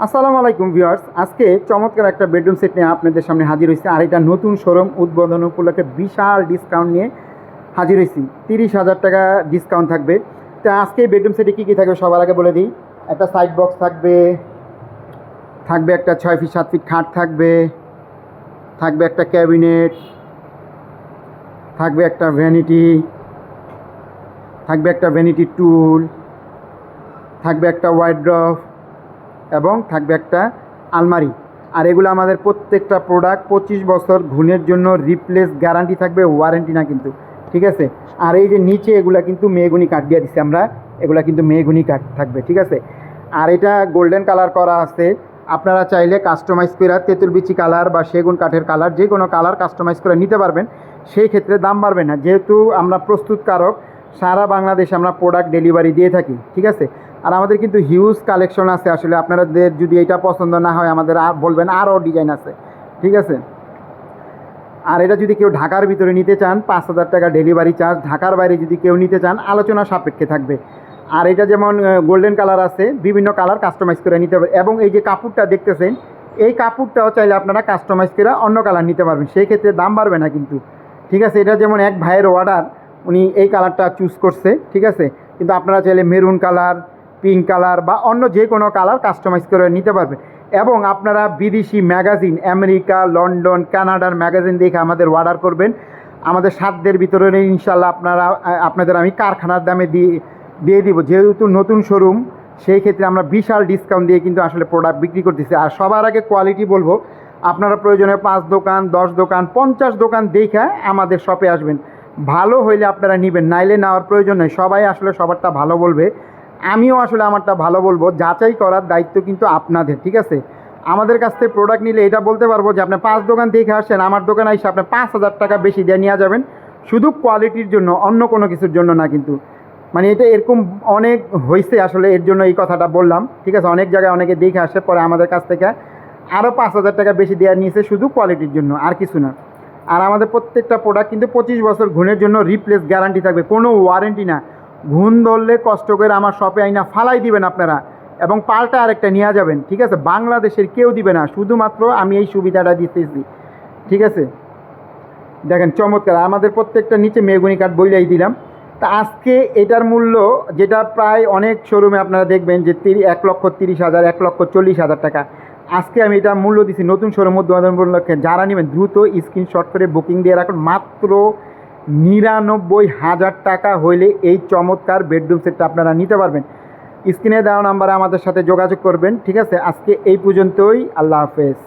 আসসালামু আলাইকুম ভিউয়ার্স, আজকে চমৎকার একটা বেডরুম সেট নিয়ে আপনাদের সামনে হাজির হয়েছে। আর এটা নতুন শোরুম উদ্বোধন উপলক্ষে বিশাল ডিসকাউন্ট নিয়ে হাজির হয়েছি। 30,000 টাকা ডিসকাউন্ট থাকবে। তো আজকে এই বেডরুম সেটে কী কী থাকবে সবার আগে বলে দিই। একটা সাইড বক্স থাকবে, থাকবে একটা 6 ফিট 7 ফিট খাট থাকবে, থাকবে একটা ক্যাবিনেট, থাকবে একটা ভ্যানিটি, থাকবে একটা ভ্যানিটি টুল, থাকবে একটা ওয়ার্ড্রব এবং থাকবে একটা আলমারি। আর এগুলো আমাদের প্রত্যেকটা প্রোডাক্ট 25 বছর ঘুণের জন্য রিপ্লেস গ্যারান্টি থাকবে, ওয়ারেন্টি না কিন্তু, ঠিক আছে। আর এই যে নিচে এগুলা কিন্তু মেহগনি কাঠ দিয়ে দিচ্ছি আমরা, এগুলা কিন্তু মেহগনি কাঠ থাকবে, ঠিক আছে। আর এটা গোল্ডেন কালার করা আছে। আপনারা চাইলে কাস্টমাইজ করে তেঁতুল বিচি কালার বা সেগুন কাঠের কালার যে কোনো কালার কাস্টমাইজ করে নিতে পারবেন। সেই ক্ষেত্রে দাম বাড়বে না, যেহেতু আমরা প্রস্তুতকারক, সারা বাংলাদেশে আমরা প্রোডাক্ট ডেলিভারি দিয়ে থাকি, ঠিক আছে। আর আমাদের কিন্তু হিউজ কালেকশন আছে। আসলে আপনাদের যদি এটা পছন্দ না হয় আমাদের আর বলবেন, আরও ডিজাইন আছে, ঠিক আছে। আর এটা যদি কেউ ঢাকার ভিতরে নিতে চান 5,000 টাকা ডেলিভারি চার্জ, ঢাকার বাইরে যদি কেউ নিতে চান আলোচনা সাপেক্ষে থাকবে। আর এটা যেমন গোল্ডেন কালার আছে, বিভিন্ন কালার কাস্টমাইজ করে নিতে পারবেন। এবং এই যে কাপড়টা দেখতেছেন, এই কাপড়টাও চাইলে আপনারা কাস্টমাইজ করে অন্য কালার নিতে পারবেন, সেই ক্ষেত্রে দাম বাড়বে না কিন্তু, ঠিক আছে। এটা যেমন এক ভাইয়ের অর্ডার, উনি এই কালারটা চুজ করছে, ঠিক আছে। কিন্তু আপনারা চাইলে মেরুন কালার, পিঙ্ক কালার বা অন্য যে কোনো কালার কাস্টমাইজ করে নিতে পারবেন। এবং আপনারা বিদেশি ম্যাগাজিন, আমেরিকা, লন্ডন, কানাডার ম্যাগাজিন দেখে আমাদের অর্ডার করবেন। আমাদের সাধ্যের ভিতরে ইনশাল্লাহ আপনাদের আমি কারখানার দামে দিয়ে দিব, যেহেতু নতুন শোরুম, সেই ক্ষেত্রে আমরা বিশাল ডিসকাউন্ট দিয়ে কিন্তু আসলে প্রোডাক্ট বিক্রি করতেছি। আর সবার আগে কোয়ালিটি বলবো, আপনারা প্রয়োজনে 5 দোকান, 10 দোকান, 50 দোকান দেখে আমাদের শপে আসবেন। ভালো হইলে আপনারা নেবেন, নাইলে নেওয়ার প্রয়োজন নেই। সবাই আসলে সবারটা ভালো বলবে, আমিও আসলে আমারটা ভালো বলবো। যাচাই করার দায়িত্ব কিন্তু আপনাদের, ঠিক আছে। আমাদের কাছ থেকে প্রোডাক্ট নিলে এটা বলতে পারবো যে আপনি 5 দোকান দেখে আসেন, আমার দোকানে এসে আপনি 5,000 টাকা বেশি দিয়ে নিয়ে যাবেন, শুধু কোয়ালিটির জন্য, অন্য কোনো কিছুর জন্য না কিন্তু। মানে এটা এরকম অনেক হয়েছে আসলে, এর জন্য এই কথাটা বললাম, ঠিক আছে। অনেক জায়গায় অনেকে দেখে আসে, পরে আমাদের কাছ থেকে আরও 5,000 টাকা বেশি দেওয়া নিয়েছে শুধু কোয়ালিটির জন্য, আর কিছু না। আর আমাদের প্রত্যেকটা প্রোডাক্ট কিন্তু 25 বছর ঘুণের জন্য রিপ্লেস গ্যারান্টি থাকবে, কোনো ওয়ারেন্টি না। ঘুণ ধরলে কষ্ট করে আমার শপে আইনা ফালাই দিবেন আপনারা, এবং পাল্টা আরেকটা নিয়ে যাবেন, ঠিক আছে। বাংলাদেশের কেউ দিবে না, শুধুমাত্র আমি এই সুবিধাটা দিতেছি, ঠিক আছে। দেখেন চমৎকার, আমাদের প্রত্যেকটা নিচে মেহগনি কাঠ বইলাই দিলাম। তা আজকে এটার মূল্য, যেটা প্রায় অনেক শোরুমে আপনারা দেখবেন যে 1,30,000, 1,40,000 টাকা, আজকে আমি এটা মূল্য দিচ্ছি নতুন শোরুম উদ্বোধন উপলক্ষে। যারা নেবেন দ্রুত স্ক্রিনশট করে বুকিং দিয়ে রাখুন। মাত্র 99,000 টাকা হইলে এই চমৎকার বেডরুম সেটটা আপনারা নিতে পারবেন। স্ক্রিনে দেওয়া নাম্বারে আমাদের সাথে যোগাযোগ করবেন, ঠিক আছে। আজকে এই পর্যন্তই, আল্লাহ হাফেজ।